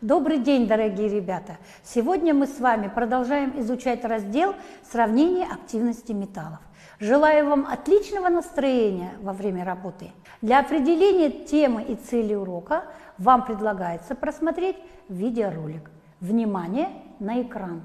Добрый день, дорогие ребята! Сегодня мы с вами продолжаем изучать раздел «Сравнение активности металлов». Желаю вам отличного настроения во время работы. Для определения темы и цели урока вам предлагается просмотреть видеоролик. Внимание на экран!